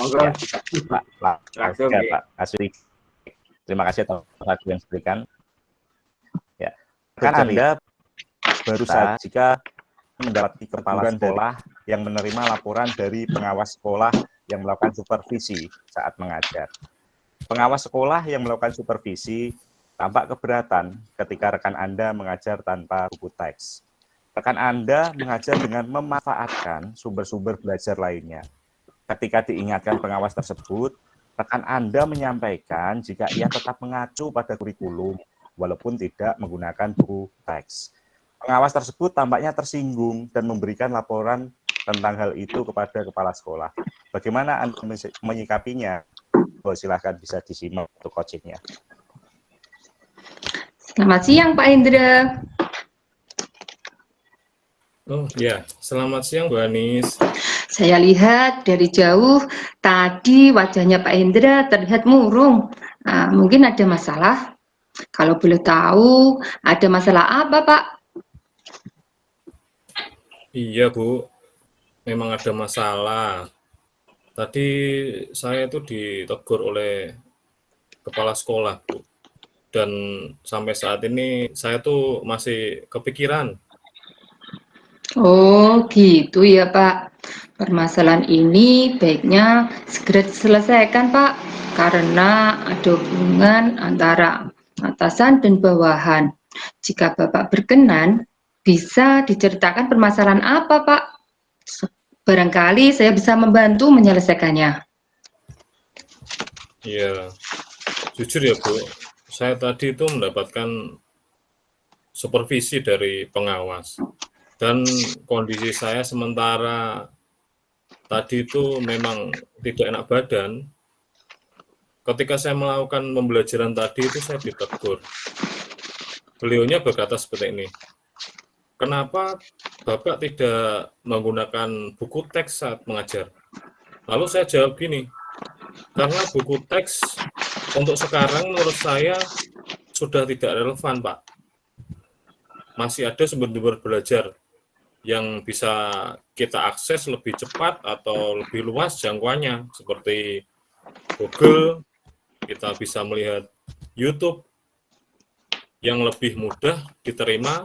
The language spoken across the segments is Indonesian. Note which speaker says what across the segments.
Speaker 1: Monggo.
Speaker 2: Ya,
Speaker 1: Langsung
Speaker 2: Pak Asri. Terima kasih atas waktu yang diberikan. Ya, kan Anda baru saja jika mendapat kepala sekolah yang menerima laporan dari pengawas sekolah yang melakukan supervisi saat mengajar. Pengawas sekolah yang melakukan supervisi tampak keberatan ketika rekan Anda mengajar tanpa buku teks. Rekan Anda mengajar dengan memanfaatkan sumber-sumber belajar lainnya. Ketika diingatkan pengawas tersebut, rekan Anda menyampaikan jika ia tetap mengacu pada kurikulum walaupun tidak menggunakan buku teks. Pengawas tersebut tampaknya tersinggung dan memberikan laporan tentang hal itu kepada kepala sekolah. Bagaimana Anda menyikapinya? Silahkan bisa disimak untuk coachingnya.
Speaker 3: Selamat siang Pak Indra.
Speaker 4: Oh ya, selamat siang Bu Anis.
Speaker 3: Saya lihat dari jauh tadi wajahnya Pak Indra terlihat murung. Mungkin ada masalah. Kalau boleh tahu, ada masalah apa Pak?
Speaker 4: Iya Bu, memang ada masalah. Tadi saya itu ditegur oleh kepala sekolah Bu. Dan sampai saat ini saya tuh masih kepikiran.
Speaker 3: Oh gitu ya Pak. Permasalahan ini baiknya segera diselesaikan Pak. Karena ada hubungan antara atasan dan bawahan. Jika Bapak berkenan, bisa diceritakan permasalahan apa Pak? Barangkali saya bisa membantu menyelesaikannya.
Speaker 4: Iya, jujur ya Bu, saya tadi itu mendapatkan supervisi dari pengawas. Dan kondisi saya sementara tadi itu memang tidak enak badan. Ketika saya melakukan pembelajaran tadi itu saya ditegur. Beliaunya berkata seperti ini, kenapa Bapak tidak menggunakan buku teks saat mengajar? Lalu saya jawab gini, karena buku teks untuk sekarang menurut saya sudah tidak relevan Pak. Masih ada sumber-sumber belajar yang bisa kita akses lebih cepat atau lebih luas jangkauannya, seperti Google, kita bisa melihat YouTube yang lebih mudah diterima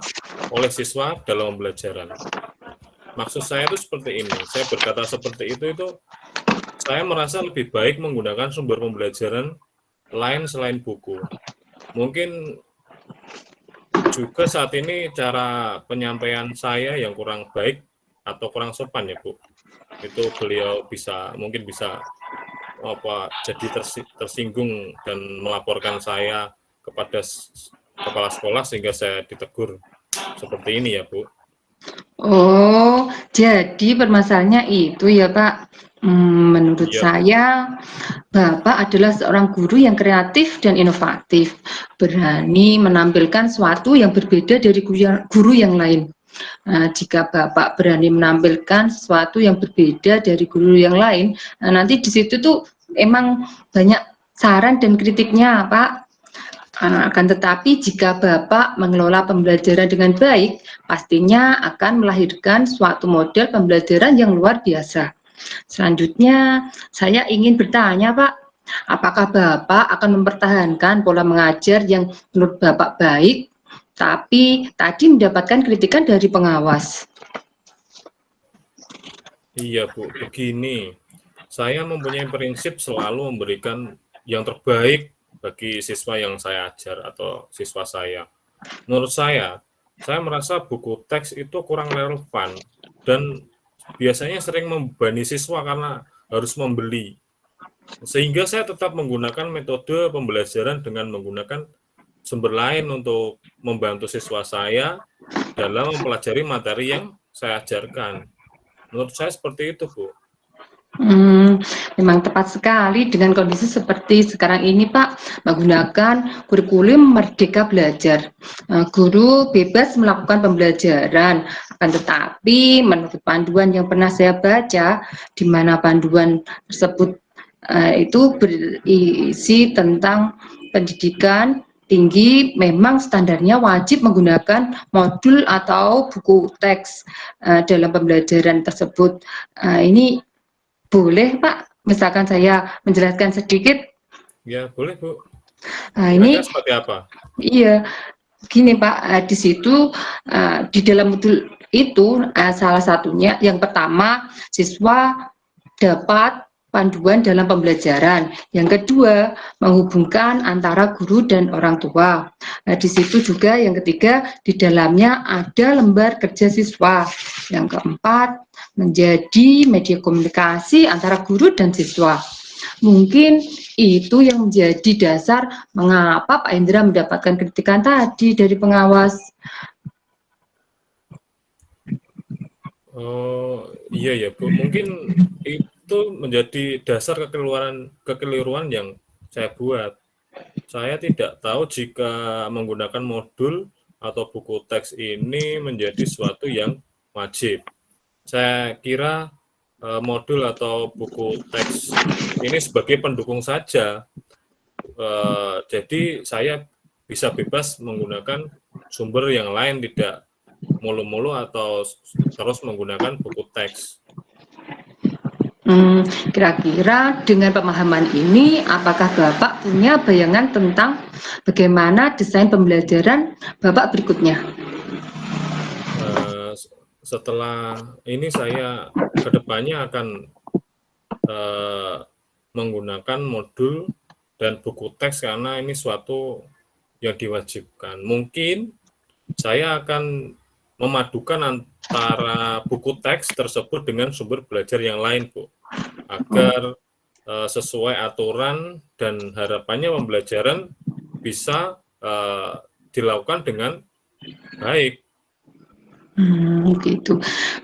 Speaker 4: oleh siswa dalam pembelajaran. Maksud saya itu seperti ini, saya berkata seperti itu saya merasa lebih baik menggunakan sumber pembelajaran lain selain buku. Mungkin juga saat ini cara penyampaian saya yang kurang baik atau kurang sopan ya Bu. Itu beliau mungkin bisa jadi tersinggung dan melaporkan saya kepada kepala sekolah sehingga saya ditegur seperti ini ya Bu.
Speaker 3: Oh, jadi permasalahannya itu ya Pak. Menurut saya, Bapak adalah seorang guru yang kreatif dan inovatif, berani menampilkan sesuatu yang berbeda dari guru yang lain. Jika Bapak berani menampilkan sesuatu yang berbeda dari guru yang lain, nanti di situ tuh emang banyak saran dan kritiknya, Pak. Akan tetapi jika Bapak mengelola pembelajaran dengan baik, pastinya akan melahirkan suatu model pembelajaran yang luar biasa. Selanjutnya, saya ingin bertanya, Pak, apakah Bapak akan mempertahankan pola mengajar yang menurut Bapak baik, tapi tadi mendapatkan kritikan dari pengawas?
Speaker 4: Iya Bu, begini, saya mempunyai prinsip selalu memberikan yang terbaik bagi siswa yang saya ajar atau siswa saya. Menurut saya merasa buku teks itu kurang relevan dan biasanya sering membebani siswa karena harus membeli. Sehingga saya tetap menggunakan metode pembelajaran dengan menggunakan sumber lain untuk membantu siswa saya dalam mempelajari materi yang saya ajarkan. Menurut saya seperti itu, Bu.
Speaker 3: Memang tepat sekali dengan kondisi seperti sekarang ini Pak, menggunakan kurikulum Merdeka Belajar. Guru bebas melakukan pembelajaran, akan tetapi menurut panduan yang pernah saya baca, di mana panduan tersebut itu berisi tentang pendidikan tinggi, memang standarnya wajib menggunakan modul atau buku teks dalam pembelajaran tersebut. Ini boleh Pak misalkan saya menjelaskan sedikit.
Speaker 4: Ya, boleh, Bu.
Speaker 3: Nah,
Speaker 4: Kira-kira
Speaker 3: ini
Speaker 4: seperti apa?
Speaker 3: iya, gini Pak, di situ di dalam modul itu salah satunya yang pertama siswa dapat panduan dalam pembelajaran. Yang kedua, menghubungkan antara guru dan orang tua. Nah, di situ juga yang ketiga, di dalamnya ada lembar kerja siswa. Yang keempat, menjadi media komunikasi antara guru dan siswa. Mungkin itu yang menjadi dasar mengapa Pak Indra mendapatkan kritikan tadi dari pengawas.
Speaker 4: Oh, iya ya, Bu. Mungkin itu menjadi dasar kekeliruan yang saya buat. Saya tidak tahu jika menggunakan modul atau buku teks ini menjadi suatu yang wajib. Saya kira modul atau buku teks ini sebagai pendukung saja. Jadi saya bisa bebas menggunakan sumber yang lain, tidak mulu-mulu atau terus menggunakan buku teks.
Speaker 3: Kira-kira dengan pemahaman ini, apakah Bapak punya bayangan tentang bagaimana desain pembelajaran Bapak berikutnya?
Speaker 4: Setelah ini saya kedepannya akan menggunakan modul dan buku teks karena ini suatu yang diwajibkan. Mungkin saya akan memadukan antara buku teks tersebut dengan sumber belajar yang lain, Bu, agar sesuai aturan dan harapannya pembelajaran bisa dilakukan dengan baik.
Speaker 3: Gitu.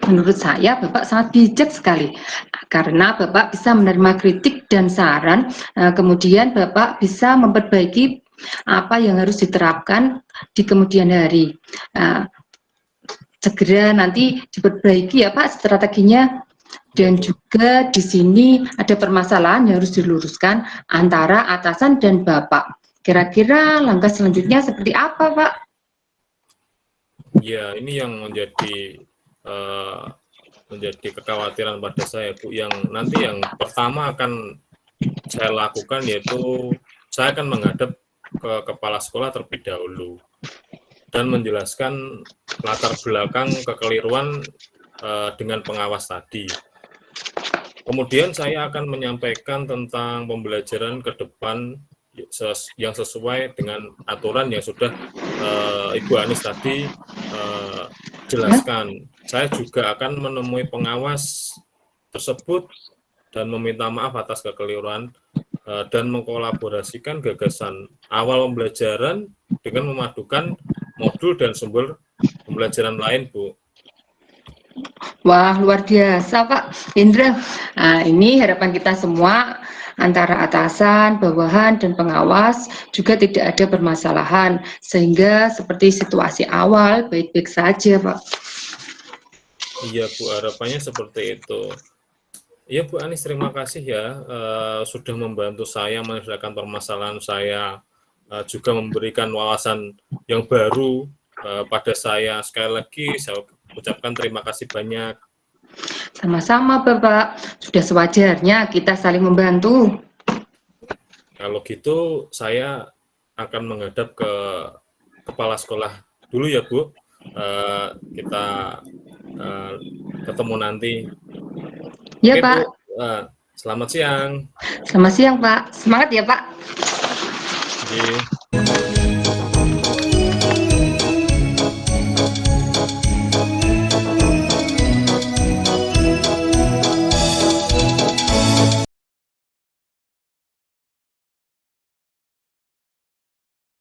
Speaker 3: Menurut saya Bapak sangat bijak sekali karena Bapak bisa menerima kritik dan saran, kemudian Bapak bisa memperbaiki apa yang harus diterapkan di kemudian hari. Segera nanti diperbaiki ya Pak strateginya. Dan juga di sini ada permasalahan yang harus diluruskan antara atasan dan Bapak. Kira-kira langkah selanjutnya seperti apa Pak?
Speaker 4: Ya, ini yang menjadi kekhawatiran pada saya, Bu. Yang nanti yang pertama akan saya lakukan yaitu saya akan menghadap ke kepala sekolah terlebih dahulu dan menjelaskan latar belakang kekeliruan dengan pengawas tadi. Kemudian saya akan menyampaikan tentang pembelajaran ke depan yang sesuai dengan aturan yang sudah Ibu Anis tadi jelaskan. Saya juga akan menemui pengawas tersebut dan meminta maaf atas kekeliruan dan mengkolaborasikan gagasan awal pembelajaran dengan memadukan modul dan sumber pembelajaran lain, Bu.
Speaker 3: Wah, luar biasa Pak Indra. Nah, ini harapan kita semua antara atasan, bawahan, dan pengawas juga tidak ada permasalahan. Sehingga seperti situasi awal, baik-baik saja Pak.
Speaker 4: Iya Bu, harapannya seperti itu. Iya Bu Anis, terima kasih ya sudah membantu saya menyelesaikan permasalahan saya, juga memberikan wawasan yang baru pada saya. Sekali lagi saya ucapkan terima kasih banyak.
Speaker 3: Sama-sama Bapak, sudah sewajarnya kita saling membantu.
Speaker 4: Kalau gitu saya akan menghadap ke kepala sekolah dulu ya Bu. Kita ketemu nanti.
Speaker 3: Ya
Speaker 4: Oke,
Speaker 3: Pak.
Speaker 4: Bu. Selamat siang.
Speaker 3: Selamat siang Pak, semangat ya Pak.
Speaker 4: Oke.